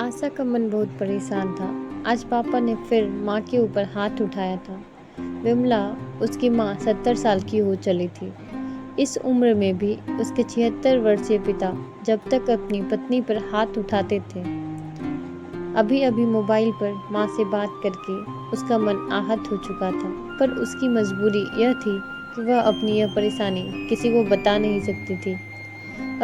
आशा का मन बहुत परेशान था। आज पापा ने फिर माँ के ऊपर हाथ उठाया था। विमला, उसकी माँ 70 साल की हो चली थी। इस उम्र में भी उसके 76 वर्षीय पिता जब तक अपनी पत्नी पर हाथ उठाते थे। अभी अभी मोबाइल पर माँ से बात करके उसका मन आहत हो चुका था, पर उसकी मजबूरी यह थी कि वह अपनी यह परेशानी किसी को बता नहीं सकती थी।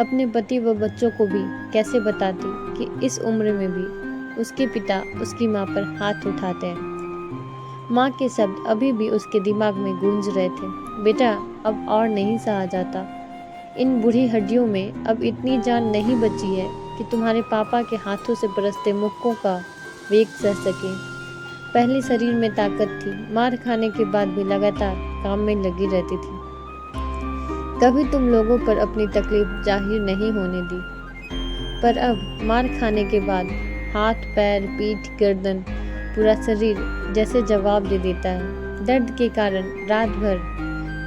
अपने पति व बच्चों को भी कैसे बताती कि इस उम्र में भी उसके पिता उसकी माँ पर हाथ उठाते हैं। माँ के शब्द अभी भी उसके दिमाग में गूंज रहे थे। बेटा, अब और नहीं सहा जाता। इन बूढ़ी हड्डियों में अब इतनी जान नहीं बची है कि तुम्हारे पापा के हाथों से बरसते मुक्कों का वेग सह सके। पहले शरीर में ताकत थी, मार खाने के बाद भी लगातार काम में लगी रहती थी। कभी तुम लोगों पर अपनी तकलीफ जाहिर नहीं होने दी, पर अब मार खाने के बाद हाथ, पैर, पीठ, गर्दन, पूरा शरीर जैसे जवाब दे देता है। दर्द के कारण रात भर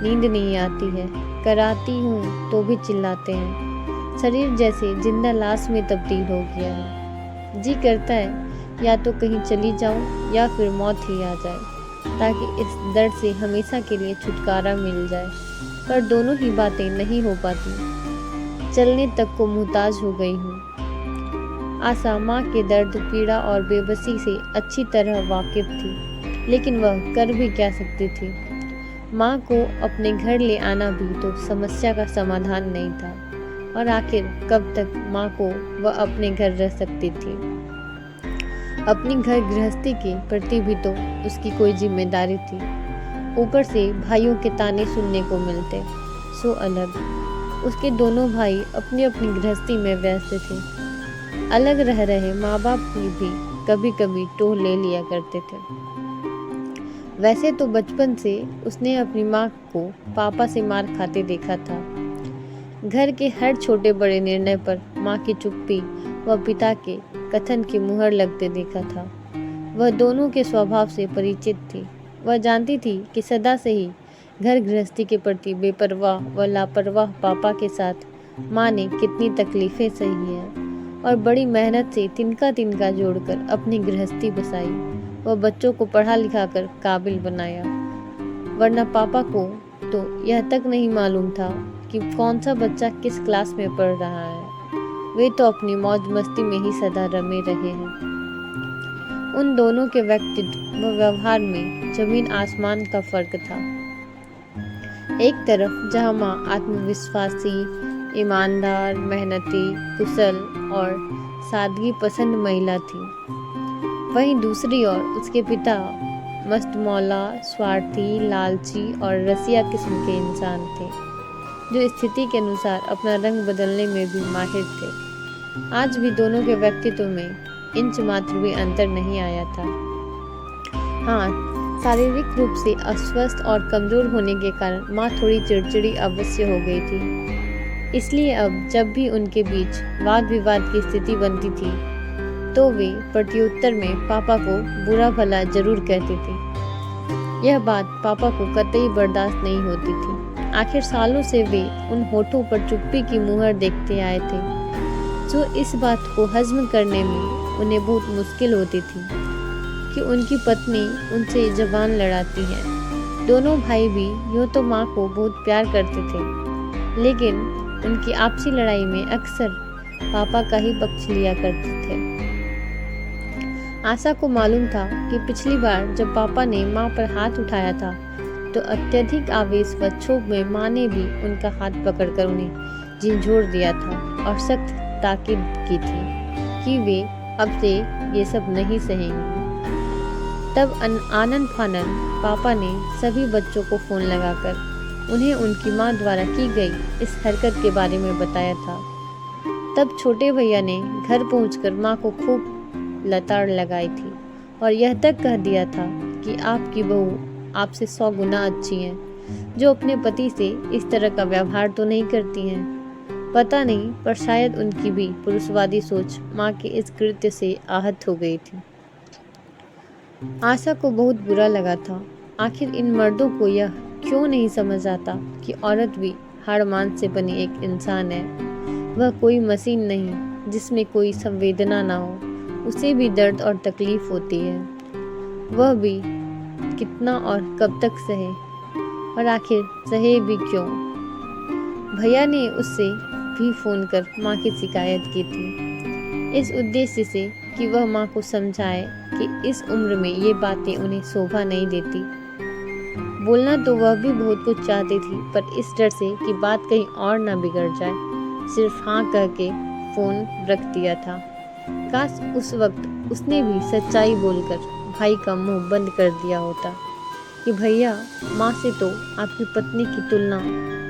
नींद नहीं आती है। कराती हूँ तो भी चिल्लाते हैं। शरीर जैसे जिंदा लाश में तब्दील हो गया है। जी करता है या तो कहीं चली जाऊं या फिर मौत ही आ जाए, ताकि इस दर्द से हमेशा के लिए छुटकारा मिल जाए। पर दोनों ही बातें नहीं हो पाती। चलने तक को मुहताज हो गई हूँ। आशा माँ के दर्द, पीड़ा और बेबसी से अच्छी तरह वाकिफ थी, लेकिन वह कर भी क्या सकती थी। माँ को अपने घर ले आना भी तो समस्या का समाधान नहीं था, और आखिर कब तक माँ को वह अपने घर रह सकती थी। अपनी घर गृहस्थी के प्रति भी तो उसकी कोई जिम्मेदारी थी। ऊपर से भाइयों के ताने सुनने को मिलते, सो अलग। उसके दोनों भाई अपनी अपनी गृहस्थी में व्यस्त थे। अलग रह रहे माँ बाप की भी कभी कभी टोह ले लिया करते थे। वैसे तो बचपन से उसने अपनी माँ को पापा से मार खाते देखा था। घर के हर छोटे बड़े निर्णय पर माँ की चुप्पी व पिता के कथन की मुहर लगते देखा था। वह दोनों के स्वभाव से परिचित थी। वह जानती थी कि सदा से ही घर गृहस्थी के प्रति बेपरवाह व लापरवाह पापा के साथ माँ ने कितनी तकलीफें सही हैं, और बड़ी मेहनत से तिनका तिनका जोड़कर अपनी गृहस्थी बसाई व बच्चों को पढ़ा लिखा कर काबिल बनाया। वरना पापा को तो यह तक नहीं मालूम था कि कौन सा बच्चा किस क्लास में पढ़ रहा है। वे तो अपनी मौज मस्ती में ही सदा रमे रहे हैं। उन दोनों के व्यक्तित्व व व्यवहार में जमीन आसमान का फर्क था। एक तरफ जहाँ माँ आत्मविश्वासी, ईमानदार, मेहनती, कुशल और सादगी पसंद महिला थी, वहीं दूसरी ओर उसके पिता मस्त मौला, स्वार्थी, लालची और रसिया किस्म के इंसान थे, जो स्थिति के अनुसार अपना रंग बदलने में भी माहिर थे। आज भी दोनों के व्यक्तित्व में इंच मात्र भी अंतर नहीं आया था। हाँ, शारीरिक रूप से अस्वस्थ और कमजोर होने के कारण माँ थोड़ी चिड़चिड़ी अवश्य हो गई थी। इसलिए अब जब भी उनके बीच वाद विवाद की स्थिति बनती थी, तो वे प्रत्युत्तर में पापा को बुरा भला जरूर कहती थी। यह बात पापा को कतई बर्दाश्त नहीं होती थी। आखिर सालों से वे उन होठों पर चुप्पी की मुहर देखते आए थे, जो इस बात को हजम करने में उन्हें बहुत मुश्किल होती थी कि उनकी पत्नी उनसे जबान लड़ाती है। दोनों भाई भी यूँ तो माँ को बहुत प्यार करते थे, लेकिन उनकी आपसी लड़ाई में अक्सर पापा का ही पक्ष लिया करते थे। आशा को मालूम था कि पिछली बार जब पापा ने माँ पर हाथ उठाया था, तो अत्यधिक आवेश व क्षोभ में माँ ने भी उनका हाथ पकड़कर उन्हें झिंझोर दिया था और सख्त ताकीद की थी कि वे अब से ये सब नहीं सहेंगी। तब आनन फानन पापा ने सभी बच्चों को फोन लगाकर उन्हें उनकी माँ द्वारा की गई इस हरकत के बारे में बताया था। तब छोटे भैया ने घर पहुंचकर माँ को खूब लताड़ लगाई थी और यह तक कह दिया था कि आपकी बहू आपसे 100 गुना अच्छी है, जो अपने पति से इस तरह का व्यवहार तो नहीं करती हैं। पता नहीं, पर शायद उनकी भी पुरुषवादी सोच माँ के इस कृत्य से आहत हो गई थी। आशा को बहुत बुरा लगा था। आखिर इन मर्दों को यह क्यों नहीं समझ आता कि औरत भी हाड़ मांस से बनी एक इंसान है। वह कोई मशीन नहीं जिसमें कोई संवेदना ना हो। उसे भी दर्द और तकलीफ होती है। वह भी कितना और कब तक सहे, और आखिर सहे भी क्यों। भैया ने उससे भी फ़ोन कर माँ की शिकायत की थी, इस उद्देश्य से कि वह माँ को समझाए कि इस उम्र में ये बातें उन्हें शोभा नहीं देती। बोलना तो वह भी बहुत कुछ चाहती थी, पर इस डर से कि बात कहीं और ना बिगड़ जाए, सिर्फ हाँ कह के फ़ोन रख दिया था। काश उस वक्त उसने भी सच्चाई बोलकर भाई का मुंह बंद कर दिया होता कि भैया, माँ से तो आपकी पत्नी की तुलना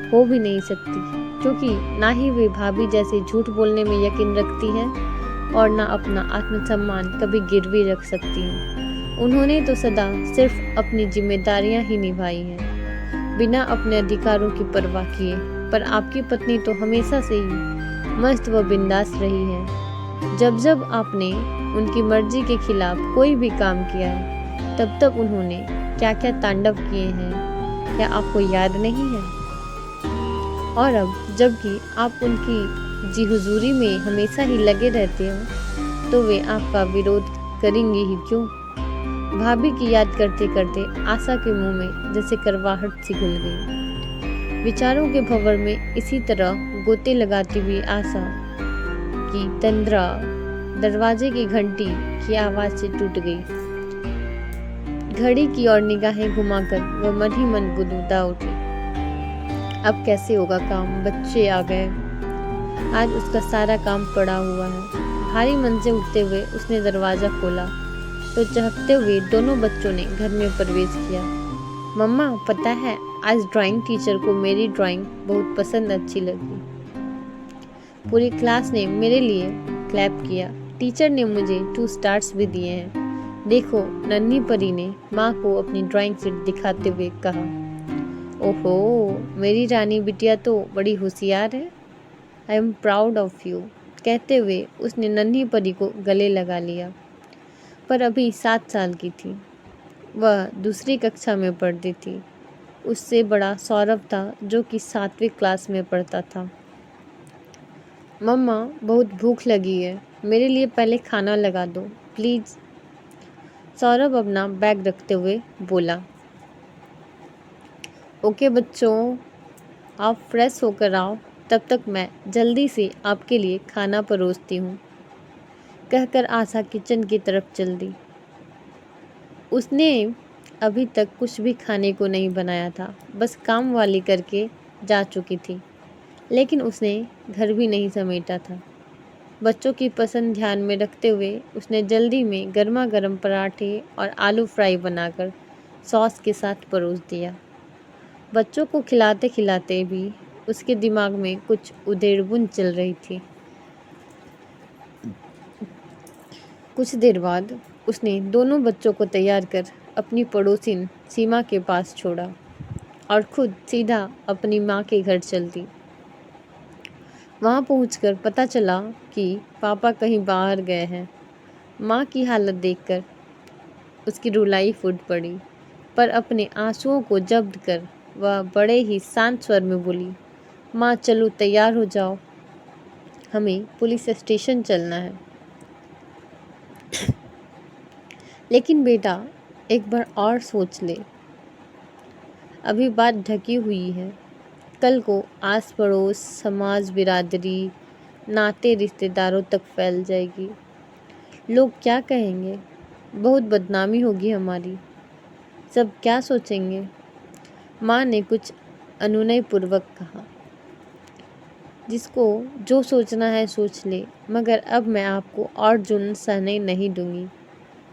हो भी नहीं सकती, क्योंकि ना ही वे भाभी जैसे झूठ बोलने में यकीन रखती हैं और ना अपना आत्मसम्मान कभी गिरवी रख सकती हैं। उन्होंने तो सदा सिर्फ अपनी जिम्मेदारियां ही निभाई हैं, बिना अपने अधिकारों की परवाह किए। पर आपकी पत्नी तो हमेशा से ही मस्त व बिंदास रही है। जब जब आपने उनकी मर्जी के खिलाफ कोई भी काम किया है, तब तब उन्होंने क्या क्या तांडव किए हैं, क्या आपको याद नहीं है? और अब जबकि आप उनकी जी हुजूरी में हमेशा ही लगे रहते हो, तो वे आपका विरोध करेंगी ही क्यों? भाभी की याद करते करते आशा के मुंह में जैसे करवाहट सी घुल गई। विचारों के भंवर में इसी तरह गोते लगाती हुई आशा की तंद्रा दरवाजे की घंटी की आवाज से टूट गई। घड़ी की ओर निगाहें घुमाकर वह मन ही मन गुदगुदा उठी। अब कैसे होगा काम, बच्चे आ गए, आज उसका सारा काम पड़ा हुआ है। भारी मन से उठते हुए उसने दरवाजा खोला तो चहकते हुए दोनों बच्चों ने घर में प्रवेश किया। मम्मा, पता है आज ड्राइंग टीचर को मेरी ड्राइंग बहुत पसंद अच्छी लगी। पूरी क्लास ने मेरे लिए क्लैप किया। टीचर ने मुझे 2 स्टार्स भी दिए हैं। देखो, नन्ही परी ने माँ को अपनी ड्राइंग शीट दिखाते हुए कहा। ओहो, मेरी रानी बिटिया तो बड़ी होशियार है। I am proud of you. कहते हुए उसने नन्ही परी को गले लगा लिया। पर अभी 7 साल की थी। वह दूसरी कक्षा में पढ़ती थी। उससे बड़ा सौरभ था, जो कि 7वीं क्लास में पढ़ता था। मम्मा, बहुत भूख लगी है, मेरे लिए पहले खाना लगा दो प्लीज़। सौरभ अपना बैग रखते हुए बोला। ओके बच्चों, आप फ्रेश होकर आओ, तब तक मैं जल्दी से आपके लिए खाना परोसती हूँ, कहकर आशा किचन की तरफ चल दी। उसने अभी तक कुछ भी खाने को नहीं बनाया था, बस काम वाली करके जा चुकी थी, लेकिन उसने घर भी नहीं समेटा था। बच्चों की पसंद ध्यान में रखते हुए उसने जल्दी में गर्मा गर्म पराठे और आलू फ्राई बनाकर सॉस के साथ परोस दिया। बच्चों को खिलाते खिलाते भी उसके दिमाग में कुछ उधेड़बुन चल रही थी। कुछ देर बाद उसने दोनों बच्चों को तैयार कर अपनी पड़ोसिन सीमा के पास छोड़ा और खुद सीधा अपनी माँ के घर चल दी। वहाँ पहुँचकर पता चला कि पापा कहीं बाहर गए हैं। माँ की हालत देखकर उसकी रुलाई फूट पड़ी, पर अपने आंसुओं को जब्त कर वह बड़े ही शांत स्वर में बोली, माँ चलो तैयार हो जाओ, हमें पुलिस स्टेशन चलना है। लेकिन बेटा, एक बार और सोच ले, अभी बात ढकी हुई है, कल को आस पड़ोस, समाज, बिरादरी, नाते रिश्तेदारों तक फैल जाएगी। लोग क्या कहेंगे? बहुत बदनामी होगी हमारी। सब क्या सोचेंगे? माँ ने कुछ अनुनयपूर्वक कहा। जिसको जो सोचना है सोच ले, मगर अब मैं आपको और जुल्म सहने नहीं दूंगी।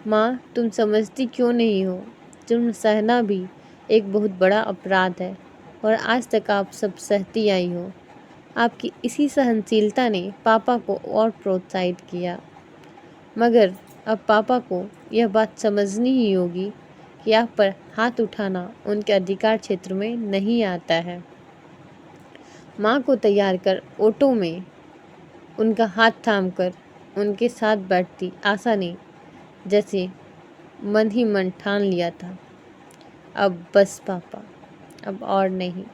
माँ, तुम समझती क्यों नहीं हो? जुल्म सहना भी एक बहुत बड़ा अपराध है और आज तक आप सब सहती आई हो। आपकी इसी सहनशीलता ने पापा को और प्रोत्साहित किया, मगर अब पापा को यह बात समझनी ही होगी कि आप पर हाथ उठाना उनके अधिकार क्षेत्र में नहीं आता है। माँ को तैयार कर ऑटो में उनका हाथ थामकर उनके साथ बैठती आशा ने जैसे मन ही मन ठान लिया था, अब बस पापा, अब और नहीं।